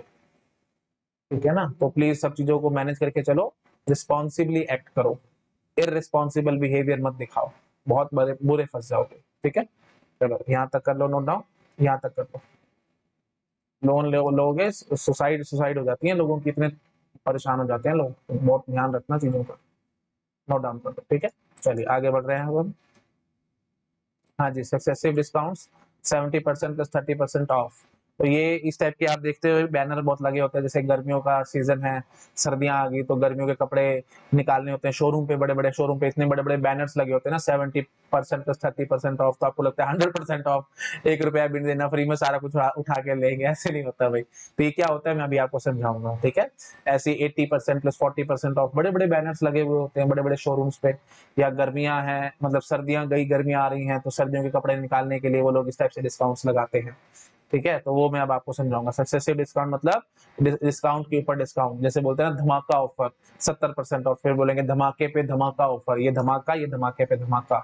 ठीक है ना, तो प्लीज सब चीजों को मैनेज करके चलो, रिस्पॉन्सिबली एक्ट करो, इररिस्पॉन्सिबल बिहेवियर मत दिखाओ, बहुत बड़े बुरे फंस जाओगे। ठीक है, चलो यहाँ तक कर लो नोट डाउन, यहाँ तक कर लो। लोन लोगे सुसाइड सुसाइड हो जाती है लोगों की, इतने परेशान हो जाते हैं लोग, तो बहुत ध्यान रखना चीजों का, नोट डाउन कर लो। ठीक है, चलिए आगे बढ़ रहे हैं अब हम। हाँ जी, सक्सेसिव डिस्काउंट्स 70% प्लस 30% ऑफ। तो ये इस टाइप के आप देखते हुए बैनर बहुत लगे होते हैं, जैसे गर्मियों का सीजन है, सर्दियां आ गई तो गर्मियों के कपड़े निकालने होते हैं शोरूम पे, बड़े बड़े शोरूम पे इतने बड़े बड़े बैनर्स लगे होते हैं ना, 70% प्लस 30% ऑफ, तो आपको लगता है 100% ऑफ, 1 रुपया भी नहीं देना, फ्री में सारा कुछ उठा के लेंगे, ऐसे नहीं होता भाई। तो ये क्या होता है मैं अभी आपको समझाऊंगा। ठीक है, ऐसे 80% प्लस 40% ऑफ बड़े बड़े बैनर्स लगे हुए होते हैं बड़े बड़े शोरूम्स पे, या गर्मियां हैं मतलब सर्दियां गई गर्मियां आ रही हैं तो सर्दियों के कपड़े निकालने के लिए वो लोग इस टाइप से डिस्काउंट्स लगाते हैं। ठीक है, तो वो मैं अब आपको समझाऊंगा। सक्सेसिव डिस्काउंट मतलब डिस्काउंट के ऊपर डिस्काउंट, जैसे बोलते हैं ना धमाका ऑफर 70% ऑफ, फिर बोलेंगे धमाके पे धमाका ऑफर, ये धमाका ये धमाके पे धमाका,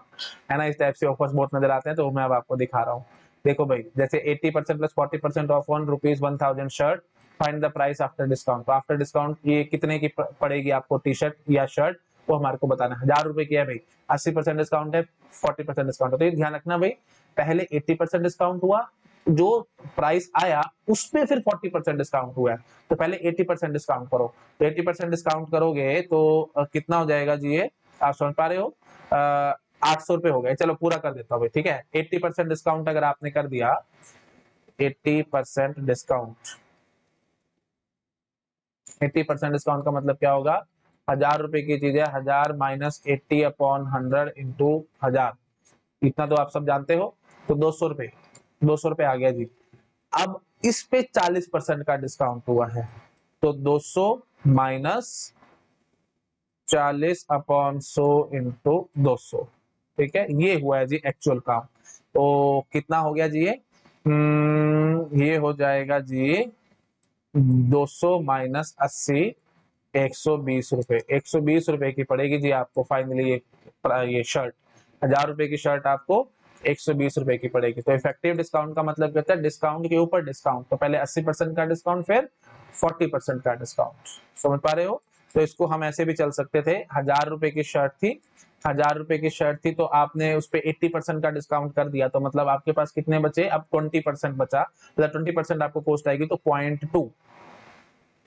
है ना, इस टाइप से ऑफर्स बहुत नजर आते हैं, तो मैं अब आपको दिखा रहा हूँ। देखो भाई, जैसे 80% plus 40% of on ₹1000 shirt, find the price after discount. तो आफ्टर डिस्काउंट ये कितने की पड़ेगी आपको टी शर्ट या शर्ट, वो हमारे को बताना है। 1000 रुपए की है भाई, 80% डिस्काउंट है, 40% डिस्काउंट है, तो ये ध्यान रखना भाई, पहले 80% डिस्काउंट हुआ, जो प्राइस आया उस पे फिर 40% डिस्काउंट हुआ है, तो पहले 80% डिस्काउंट करो। तो 80% डिस्काउंट करोगे तो कितना हो जाएगा जी, ये आप समझ पा रहे हो, 800 रुपए हो गए। चलो पूरा कर देता हूँ भाई, ठीक है, 80% डिस्काउंट अगर आपने कर दिया, 80% डिस्काउंट, 80% डिस्काउंट का मतलब क्या होगा, 1000 रुपए की चीज है, 1000 माइनस 80/100 इंटू 1000, इतना तो आप सब जानते हो, तो 200 रुपए, 200 रुपए आ गया जी। अब इस पे 40% का डिस्काउंट हुआ है, तो 200 माइनस 40/100 इंटू 200। ठीक है, ये हुआ है जी एक्चुअल काम। तो कितना हो गया जी, ये हो जाएगा जी 200 माइनस 80, 120 रुपए, 120 रुपए की पड़ेगी जी आपको फाइनली ये शर्ट, 1000 रुपए की शर्ट आपको 120 रुपए की पड़ेगी। तो इफेक्टिव डिस्काउंट का मतलब कहता है डिस्काउंट के ऊपर डिस्काउंट, तो पहले 80% का डिस्काउंट फिर 40% का डिस्काउंट, समझ पा रहे हो। तो इसको हम ऐसे भी चल सकते थे, 1000 रुपए की शर्ट थी, 1000 रुपए की शर्ट थी, तो आपने उस पर 80% का डिस्काउंट कर दिया, तो मतलब आपके पास कितने बचे, अब 20% बचा, मतलब 20% आपको कॉस्ट आएगी तो 0.2।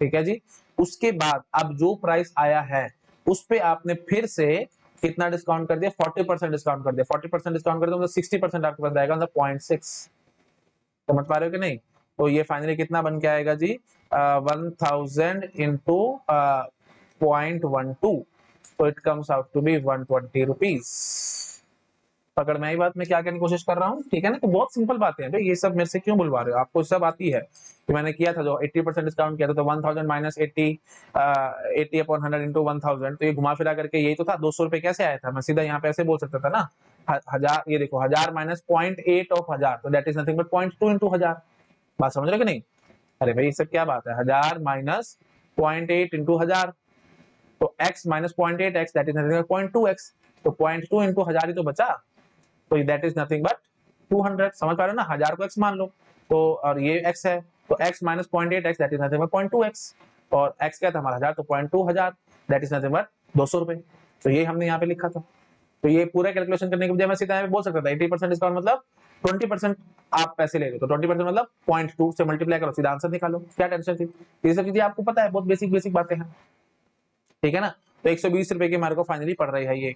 ठीक है जी, उसके बाद अब जो प्राइस आया है उस पे आपने फिर से कितना डिस्काउंट कर दिया, 40% डिस्काउंट कर दिया, 40% डिस्काउंट कर दिया मतलब 60% आपके पास आएगा, मतलब 0.6, समझ पा रहे हो कि नहीं। तो ये फाइनली कितना बन के आएगा जी, 1000 इंटू 0.12, तो it comes out to be 120 rupees. पकड़ में आई बात, मैं क्या कहने की कोशिश कर रहा हूँ, ठीक है ना। तो बहुत सिंपल बातें हैं भाई, ये सब मेरे से क्यों बुलवा रहे हो, आपको सब आती है कि मैंने किया था जो 80% डिस्काउंट किया था, तो 1000 माइनस 80/100 इंटू 1000, तो ये घुमा फिरा करके यही तो था। 200 रुपए कैसे आया था, मैं सीधा यहाँ पे ऐसे बोल सकता था ना, हजार, ये देखो 1000 माइनस 0.8 ऑफ 1000, तो that is nothing but 0.2 into 1000। बात समझ रहे हो कि नहीं। अरे भाई ये सब क्या बात है, 1000 माइनस 0.8 इंटू 1000, तो x minus 0.8 x that is nothing but 0.2x, तो 0.2 इंटू 1000 ही तो बचा, तो दैट इज नथिंग बट 200, समझ पा रहे हो ना, 1000 को x मान लो, तो और ये x है, तो x minus 0.8 x that is nothing but 0.2x, और x क्या था हमारा 1000, तो 0.2 1000 दैट इज नथिंग बट 200 रुपए, तो ये हमने यहाँ पे लिखा था। तो ये पूरा कैलकुलेशन करने के बजाय मैं सीधा बोल सकता था 80% डिस्काउंट मतलब 20% आप पैसे ले रहे हो, तो 20% मतलब 0.2 से मल्टीप्लाई करो, सीधा आंसर निकालो, क्या टेंशन थी। ये सब चीजें आपको पता है, बहुत बेसिक बेसिक बातें हैं, ठीक है ना। तो 120 रुपए की हमारे को फाइनली पड़ रही है ये,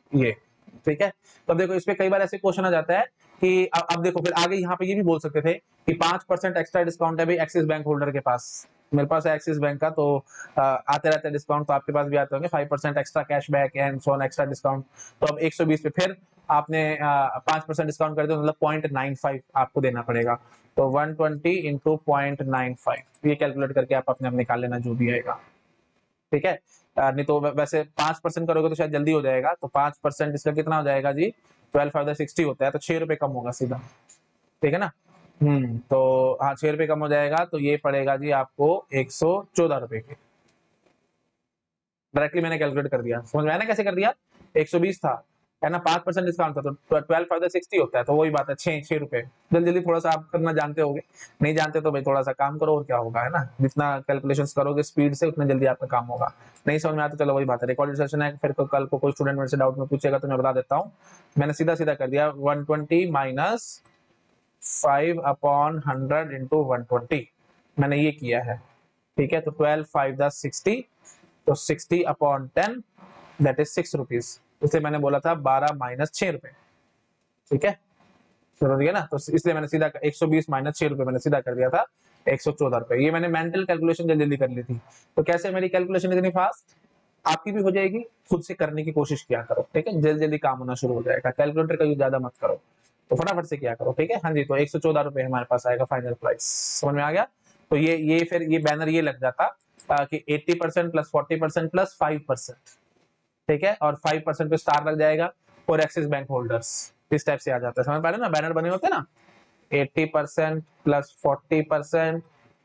ठीक है। तो अब देखो इस पे कई बार ऐसे क्वेश्चन आ जाता है कि अब देखो फिर आगे यहाँ पे ये भी बोल सकते थे कि 5% एक्स्ट्रा डिस्काउंट है भाई एक्सिस बैंक होल्डर के पास, मेरे पास है एक्सिस बैंक का, तो आते रहते हैं डिस्काउंट, तो आपके पास भी आते होंगे 5% extra cashback and so on extra discount. तो अब 120 पे फिर आपने 5% डिस्काउंट कर दिया, मतलब 0.95 आपको देना पड़ेगा, तो 120 इंटू 0.95, ये कैलकुलेट करके आप अपने निकाल लेना जो भी आएगा, ठीक है। नहीं तो वैसे 5% करोगे तो शायद जल्दी हो जाएगा, तो 5% इसका कितना हो जाएगा जी, 12 5 60 होता है, तो 6 रुपए कम होगा सीधा, ठीक है ना। तो हाँ 6 रुपए कम हो जाएगा, तो ये पड़ेगा जी आपको 114 रुपए के। डायरेक्टली मैंने कैलकुलेट कर दिया, समझ में आया ना कैसे कर दिया। 120 था है ना, 5% डिस्काउंट था, तो 12 फाइव 60 होता है, तो वही बात है 6 रुपए। जल्दी जल्दी थोड़ा सा आप करना जानते होगे, नहीं जानते तो भाई थोड़ा सा काम करो और क्या होगा, है ना। जितना कैलकुलेशन करोगे स्पीड से उतना जल्दी आपका काम होगा। नहीं समझ में आता चलो वही बात है, रिकॉर्डेड सेशन है, फिर कल को कोई स्टूडेंट मेरे से डाउट में पूछेगा तो मैं बता देता हूँ। मैंने सीधा सीधा कर दिया 120 माइनस 5/100 इंटू 120, मैंने ये किया है। ठीक है, तो 12 5 60, तो 60/10 दैट इज 6 रुपीज। उसे मैंने बोला था 12 माइनस 6 रुपए। ठीक है, समझ गया ना। तो इसलिए मैंने सीधा 120 माइनस 6 रुपए मैंने सीधा कर दिया था 114 रुपए। ये मैंने मेंटल कैलकुलेशन जल्दी जल्दी कर ली थी। तो कैसे मेरी कैलकुलेशन इतनी फास्ट, आपकी भी हो जाएगी, खुद से करने की कोशिश किया करो। ठीक है, जल्दी जल्दी काम होना शुरू हो जाएगा, कैलकुलेटर का यूज ज्यादा मत करो, तो फटाफट से किया करो। ठीक है, हाँ जी, तो 114 रुपए हमारे पास आएगा फाइनल प्राइस, समझ में आ गया। तो ये फिर ये बैनर ये लग जाता कि 80% प्लस 40% प्लस 5%। ठीक है, और 5% पे स्टार लग जाएगा, और एक्सिस बैंक होल्डर्स इस टाइप से आ जाता है, समझ पा रहे हो ना, बैनर बने होते हैं ना। 80% प्लस 40%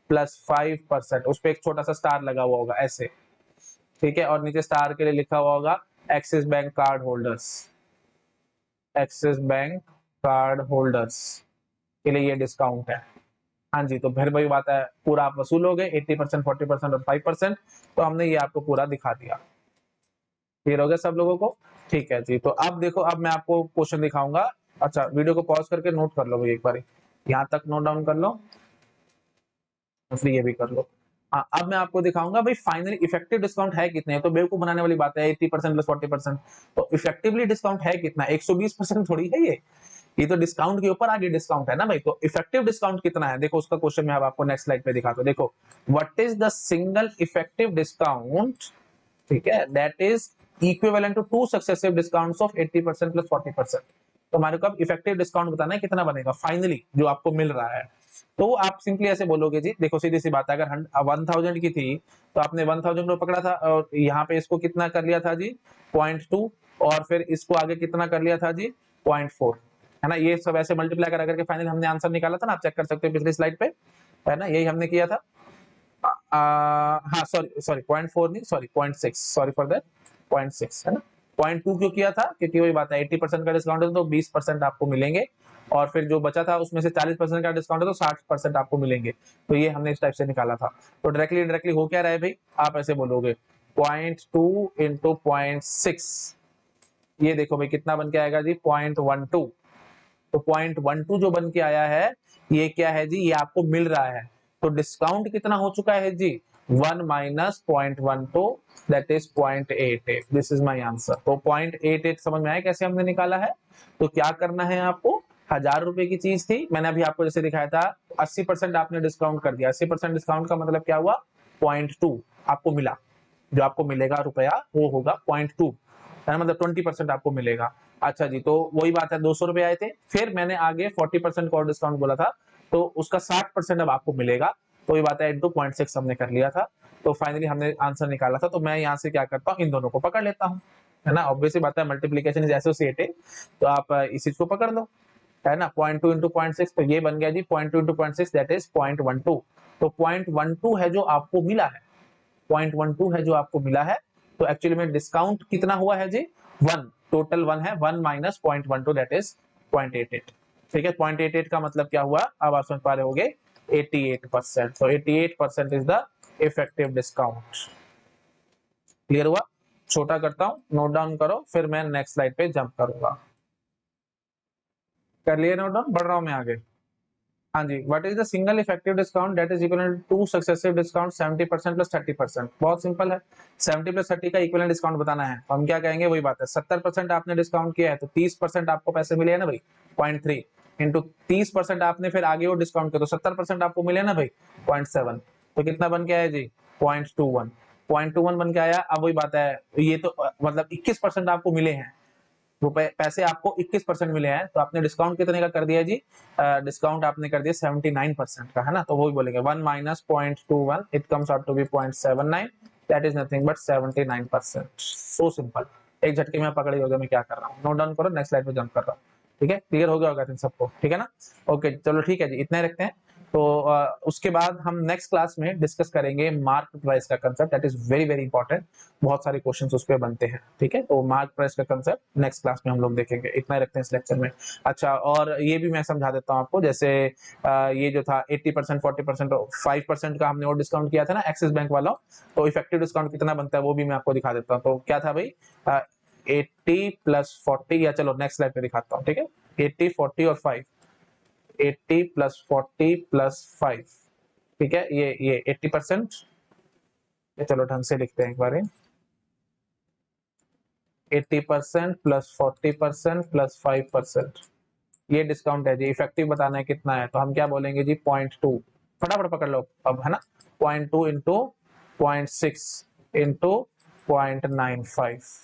प्लस 5%, उस पर एक छोटा सा स्टार लगा हुआ होगा ऐसे। ठीक है, और नीचे स्टार के लिए लिखा हुआ होगा axis bank card holders, axis bank card holders के लिए ये डिस्काउंट है। हाँ जी, तो फिर वही बात है, पूरा आप वसूलोगे 80% 40% और 5%, तो हमने ये आपको पूरा दिखा दिया। क्लियर हो गया सब लोगों को। ठीक है जी, तो अब देखो, अब मैं आपको क्वेश्चन दिखाऊंगा। अच्छा, वीडियो को पॉज करके नोट कर लो भाई एक बार, यहाँ तक नोट डाउन कर लो, फिर ये भी कर लो। हाँ, अब मैं आपको दिखाऊंगा भाई फाइनली इफेक्टिव डिस्काउंट है कितने। तो बेवकूफ बनाने वाली बात है 80% प्लस 40%, तो इफेक्टिवली डिस्काउंट है कितना, 120% थोड़ी है ये तो डिस्काउंट के ऊपर आगे डिस्काउंट है ना भाई। तो इफेक्टिव डिस्काउंट कितना है, देखो उसका क्वेश्चन मैं अब आपको नेक्स्ट स्लाइड पे दिखाता हूँ। देखो, what is the single effective discount, ठीक है, that is equivalent to 2 successive discounts of 80% plus 40%। तो हमारे को अब इफेक्टिव डिस्काउंट बताना है कितना बनेगा फाइनली जो आपको मिल रहा है। तो आप सिंपली ऐसे बोलोगे जी, देखो सीधी सी बात है, अगर 1000 की थी तो आपने 1000 को पकड़ा था, और यहाँ पे इसको कितना कर लिया था जी 0.2, और फिर इसको आगे कितना कर लिया था जी 0.4, है ना। ये सब ऐसे मल्टीप्लाई कर करके फाइनल हमने आंसर निकाला था ना, आप चेक कर सकते हो पिछली स्लाइड पे, है ना, यही हमने किया था। हाँ सॉरी सॉरी 0.4 नहीं, सॉरी 0.6, सॉरी फॉर दैट, 0.6 है ना। 0.2 क्यों किया था, क्योंकि वही बात है 80% का डिस्काउंट है तो 20% आपको मिलेंगे, और फिर जो बचा था उसमें से 40% का डिस्काउंट है तो 60% आपको मिलेंगे। तो ये हमने इस टाइप से निकाला था। तो डायरेक्टली डायरेक्टली हो क्या रहा है भाई, आप ऐसे बोलोगे 0.2 इंटू 0.6, ये देखो भाई कितना बन के आएगा जी 0.12। तो 0.12 जो बन के आया है, ये क्या है जी, ये आपको मिल रहा है। तो डिस्काउंट कितना हो चुका है जी 1 minus 0.12, that is 0.88। This is my answer. तो 0.88 समझ में आया कैसे हमने निकाला है। तो क्या करना है आपको, 1000 रुपए की चीज थी, मैंने अभी आपको जैसे दिखाया था 80% आपने डिस्काउंट कर दिया। 80% डिस्काउंट का मतलब क्या हुआ, 0.2 आपको मिला। जो आपको मिलेगा रुपया वो होगा 0.2, है ना, मतलब 20% आपको मिलेगा। अच्छा जी, तो वही बात है 200 रुपए आए थे, फिर मैंने आगे 40% का डिस्काउंट बोला था, तो उसका 60% अब आपको मिलेगा। तो ये बात है इंटू 0.6 हमने कर लिया था। तो फाइनली हमने आंसर निकाला था। तो मैं यहाँ से क्या करता हूँ, इन दोनों को पकड़ लेता हूँ, है ना। ऑब्वियसली बात है मल्टीप्लीकेशन इज एसोसिएटेड, तो आप इस चीज को पकड़ लो, है ना। 0.2 इंटू 0.6, तो ये बन गया जी 0.2 इंटू 0.6 दैट इज 0.12। तो 0.12 है जो आपको मिला है, 0.12 है जो आपको मिला है। तो एक्चुअली में डिस्काउंट कितना हुआ है जी 1, टोटल 1 है, 1 माइनस 0.12 दैट इज 0.88। ठीक है, 0.88 का मतलब क्या हुआ, अब आप समझ पा रहे होगे 88%। तो 88% is the effective discount. Clear हुआ, छोटा करता हूं, नोट डाउन करो, फिर मैं नेक्स्ट स्लाइड पे जंप करूंगा। कर लिए नोट डाउन, बढ़ रहा हूं मैं आगे। हाँ जी, what is the single effective discount that is equivalent to successive discount 70% plus 30%। बहुत सिंपल है, 70 प्लस 30 का इक्विवेलेंट डिस्काउंट बताना है। हम क्या कहेंगे, वही बात है, 70% आपने डिस्काउंट किया है तो 30% आपको पैसे मिले हैं ना भाई, 0.3 इंटू 30% आपने फिर आगे वो डिस्काउंट किया तो 70% आपको मिले ना भाई 0.7। तो कितना बन के आया जी 0.21, 0.21 बन के आया। अब वही बात है, ये तो मतलब 21% आपको मिले हैं, रुपए पैसे आपको 21% मिले हैं, तो आपने डिस्काउंट कितने का कर दिया जी, डिस्काउंट आपने कर दिया 79% का, है ना। तो वही बोलेंगे 1 minus 0.21 it comes out to be 0.79, that is nothing but 79%। So simple, एक झटके में पकड़ ही हो गया मैं क्या कर रहा हूँ। नोट डाउन करो, नेक्स्ट स्लाइड पे जंप कर रहा हूँ। ठीक है, क्लियर हो गया होगा इन सबको, ठीक है ना। ओके चलो ठीक है जी, इतना ही रखते हैं। तो उसके बाद हम नेक्स्ट क्लास में डिस्कस करेंगे मार्क प्राइस का concept, that is very very important, बहुत सारे क्वेश्चंस उस पर बनते हैं, ठीक है। तो मार्क प्राइस का कंसेप्ट नेक्स्ट क्लास में हम लोग देखेंगे, इतना ही रखते हैं इस लेक्चर में। अच्छा, और ये भी मैं समझा देता हूँ आपको, जैसे ये जो था 80%, 40%, 5% का हमने और डिस्काउंट किया था ना एक्सिस बैंक वाला, तो इफेक्टिव डिस्काउंट कितना बनता है वो भी मैं आपको दिखा देता हूँ। तो क्या था भाई, 80 + 40, या चलो नेक्स्ट स्लाइड पे दिखाता हूँ, ठीक है। 80, 40 और 5, 80 + 40 + 5, ठीक है। ये 80%, चलो ढंग से लिखते हैं एक बार, 80% + 40% + 5%, ये डिस्काउंट है जी। इफेक्टिव बताना है कितना है, तो हम क्या बोलेंगे जी, 0.2, फटाफट पकड़ लो अब, है ना। 0.2 इंटू 0.6 इंटू 0.95,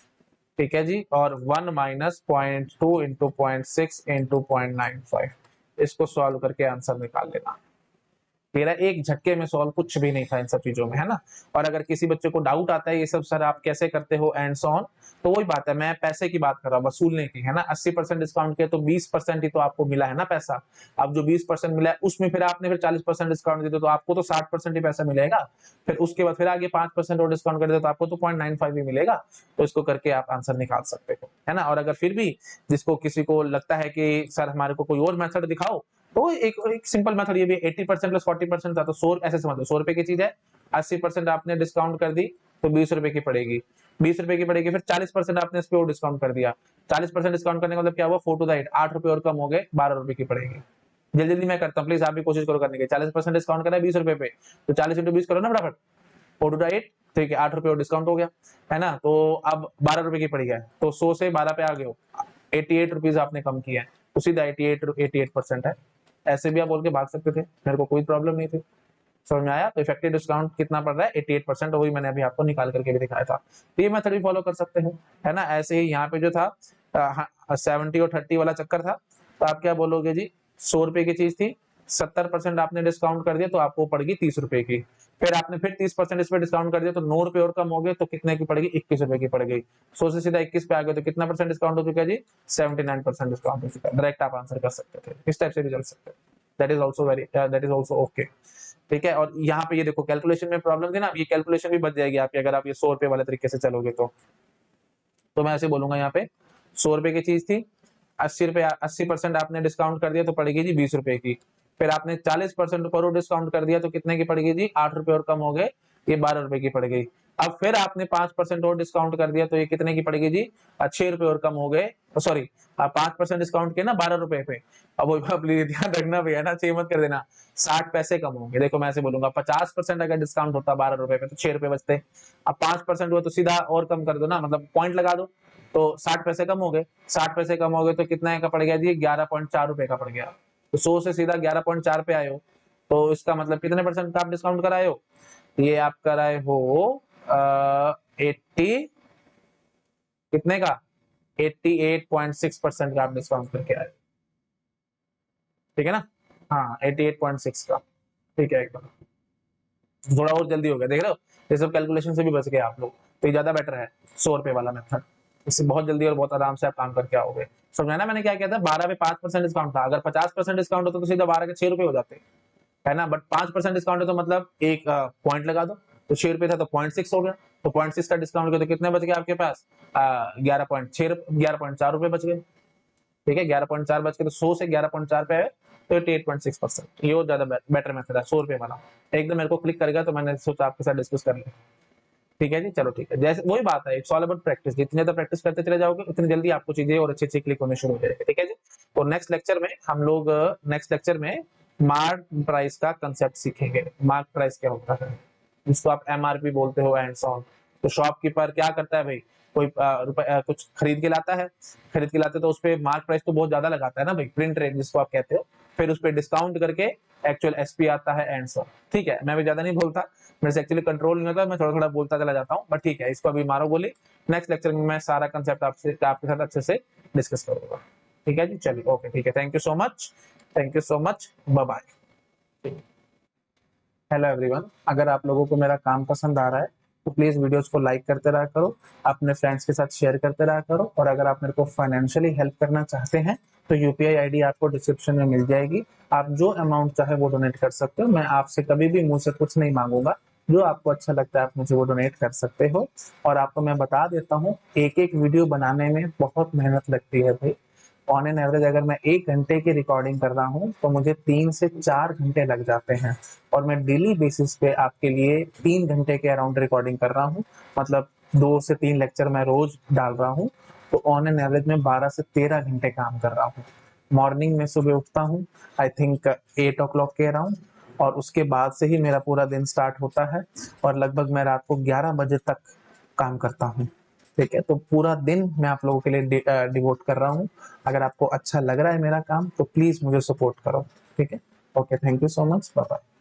ठीक है जी। और 1 - 0.2 इंटू 0.6 इंटू 0.95, इसको सॉल्व करके आंसर निकाल लेना। मेरा एक झटके में सॉल्व कुछ भी नहीं था इन सब चीजों में, है ना। और अगर किसी बच्चे को डाउट आता है ये सब सर आप कैसे करते हो एंड सो ऑन, तो वही बात है, मैं पैसे की बात कर रहा हूँ, वसूलने की, है ना। 80% डिस्काउंट किया तो 20% ही तो आपको मिला है ना पैसा। अब जो 20% मिला है उसमें फिर आपने फिर 40% डिस्काउंट दे दो तो आपको तो 60% ही पैसा मिलेगा। फिर उसके बाद फिर आगे 5% और डिस्काउंट कर दे तो आपको तो 0.95 ही मिलेगा। तो इसको करके आप आंसर निकाल सकते हो, है ना। और अगर फिर भी जिसको किसी को लगता है कि सर हमारे को कोई और मेथड दिखाओ, तो एक सिंपल मेथड ये भी, 80% + 40% था तो 100, ऐसे समझ लो 100 रुपए की चीज है, 80% आपने डिस्काउंट कर दी तो 20 रुपए की पड़ेगी, 20 रुपए की पड़ेगी। फिर 40% आपने इस पे और डिस्काउंट कर दिया, 40% डिस्काउंट करने का मतलब क्या हुआ, 4 to the 8, 8 रुपए और कम हो गए, 12 रुपए की पड़ेगी। जल्दी जल्दी मैं करता हूँ, प्लीज आप भी कोशिश करो करने की। 40% डिस्काउंट करा है 20 रुपए पे, तो 40 × 20 करो ना फटाफट, 4 to the 8, ठीक है, 8 रुपए और डिस्काउंट हो गया, है ना। तो अब 12 रुपए की पड़ी है, तो 100 से 12 पे आ गए हो, 88 रुपीज आपने कम किया है, तो सीधा 88% है। ऐसे भी आप बोल के भाग सकते थे, मेरे को कोई प्रॉब्लम नहीं थी। समझ में आया। तो इफेक्टिव डिस्काउंट कितना पड़ रहा है, 88%, वही मैंने अभी आपको निकाल करके भी दिखाया था। तो ये मेथड भी फॉलो कर सकते हो, है ना। ऐसे ही यहाँ पे जो था 70 और 30 वाला चक्कर था, तो आप क्या बोलोगे जी, 100 रुपए की चीज थी, 70% आपने डिस्काउंट कर दिया तो आपको पड़ेगी 30 रुपए की। फिर आपने फिर 30% इस पे डिस्काउंट कर दिया तो 9 रुपए और कम हो गए, तो कितने की पड़ेगी, 21 रुपए की पड़ गई। 100 से सीधा 21 पे आ गए तो कितना परसेंट डिस्काउंट हो चुका है जी, 79% डिस्काउंट हो चुका है। डायरेक्ट आप आंसर कर सकते थे, इस टाइप से भी चल सकते हैं, दैट इज ऑल्सो ओके, ठीक है। और यहाँ पे ये देखो कैलकुलेशन में प्रॉब्लम थी ना, ये कैलकुलेशन भी बच जाएगी आपकी अगर आप ये 100 रुपए वाले तरीके से चलोगे तो मैं ऐसे बोलूंगा यहाँ पे 100 रुपए की चीज थी, 80% आपने डिस्काउंट कर दिया तो पड़ेगी जी 20 रुपए की। फिर आपने 40% पर और डिस्काउंट कर दिया तो कितने की पड़ेगी जी, 8 रुपए और कम हो गए, ये 12 रुपए की पड़ गई। अब फिर आपने 5% और डिस्काउंट कर दिया तो ये कितने की पड़ेगी जी, 6 रुपए और कम हो गए, सॉरी 5% डिस्काउंट किया ना 12 रुपए पे। अब वो प्लीज ध्यान रखना भी है ना, चेंज मत कर देना, 60 पैसे कम होंगे। देखो मैं ऐसे बोलूंगा 50% अगर डिस्काउंट होता 12 रुपए पे तो 6 रुपए बचते। अब 5% हुआ तो सीधा और कम कर दो ना, मतलब पॉइंट लगा दो, तो 60 पैसे कम हो गए, 60 पैसे कम हो गए तो कितना का पड़ गया जी, 11.4 रुपए का पड़ गया। तो 100 से सीधा 11.4 पे आए हो, तो इसका मतलब कितने परसेंट का आप डिस्काउंट कराए हो, ये आप कराए हो 80, कितने का, 88.6% का आप डिस्काउंट करके आए, ठीक है ना। हाँ 88.6 का, ठीक है एकदम, थोड़ा और जल्दी हो गया, देख रहे हो, ये सब कैलकुलेशन से भी बच गए आप लोग, तो ये ज्यादा बेटर है 100 रुपए वाला मेथड, इससे बहुत जल्दी और बहुत आराम से आप काम करके आओगे। समझा ना मैंने क्या किया था, 12 पे 5% डिस्काउंट था, अगर 50% डिस्काउंट होता तो सीधा 12 के 6 रुपए हो जाते, है ना। बट 5% डिस्काउंट है तो मतलब एक पॉइंट लगा दो, तो 6 रुपए था तो 0.6 हो गया, तो 0.6 का डिस्काउंट किया तो कितने बच गए आपके पास, 11.4 रुपए बच गए, ठीक है। 11.4 बच के तो 100 से 11.4 पे है, तो 88.6%, ये और ज्यादा बेटर मेथड है 100 रुपए वाला। एकदम मेरे को क्लिक करेगा तो मैंने सोचा आपके साथ डिस्कस कर लिया, ठीक है जी। चलो ठीक है, जैसे वही बात है, इट्स ऑल अबाउट प्रैक्टिस, जितनी ज्यादा प्रैक्टिस करते चले जाओगे उतनी जल्दी आपको चीजें और अच्छी अच्छी क्लिक होने शुरू हो जाएगी, ठीक है जी। तो नेक्स्ट लेक्चर में हम लोग मार्क प्राइस का कंसेप्ट सीखेंगे। मार्क प्राइस क्या होता है, जिसको आप एमआरपी बोलते हो एंड सो ऑन। तो शॉपकीपर क्या करता है भाई, कोई कुछ खरीद के लाता है, खरीद के लाते तो उस पे मार्क प्राइस तो बहुत ज्यादा लगाता है ना भाई, प्रिंट रेट जिसको आप कहते हो, फिर उस पर डिस्काउंट करके एक्चुअल एसपी आता है एंड सो, ठीक है। मैं भी ज्यादा नहीं बोलता, मेरे से एक्चुअली कंट्रोल नहीं होता, मैं थोड़ा थोड़ा बोलता चला जाता हूँ, बट ठीक है, इसको अभी मारो गोली। नेक्स्ट लेक्चर में मैं सारा कंसेप्ट आपके साथ अच्छे से डिस्कस करूंगा, ठीक है जी। चलिए ओके, ठीक है, thank you so much, thank you so much, bye bye. Hello everyone, अगर आप लोगों को मेरा काम पसंद आ रहा है तो प्लीज वीडियोस को लाइक करते रहा करो, अपने फ्रेंड्स के साथ शेयर करते रहा करो, और अगर आप मेरे को फाइनेंशियली हेल्प करना चाहते हैं तो यूपीआई आईडी आपको डिस्क्रिप्शन में मिल जाएगी, आप जो अमाउंट चाहे वो डोनेट कर सकते हो। मैं आपसे कभी भी मुंह से कुछ नहीं मांगूंगा, जो आपको अच्छा लगता है आप मुझे वो डोनेट कर सकते हो। और आपको मैं बता देता हूँ, एक एक वीडियो बनाने में बहुत मेहनत लगती है भाई। ऑन एन एवरेज अगर मैं 1 घंटे की रिकॉर्डिंग कर रहा हूँ तो मुझे 3 से 4 घंटे लग जाते हैं, और मैं डेली बेसिस पे आपके लिए 3 घंटे के अराउंड रिकॉर्डिंग कर रहा हूँ, मतलब 2 से 3 लेक्चर मैं रोज डाल रहा हूँ। तो ऑन एन एवरेज में 12 से 13 घंटे काम कर रहा हूँ। मॉर्निंग में सुबह उठता हूँ, आई थिंक 8 o'clock के अराउंड, और उसके बाद से ही मेरा पूरा दिन स्टार्ट होता है, और लगभग मैं रात को 11 बजे तक काम करता हूँ। ठीक है, तो पूरा दिन मैं आप लोगों के लिए डिवोट कर रहा हूँ। अगर आपको अच्छा लग रहा है मेरा काम तो प्लीज मुझे सपोर्ट करो। ठीक है, okay, thank you so much, bye bye.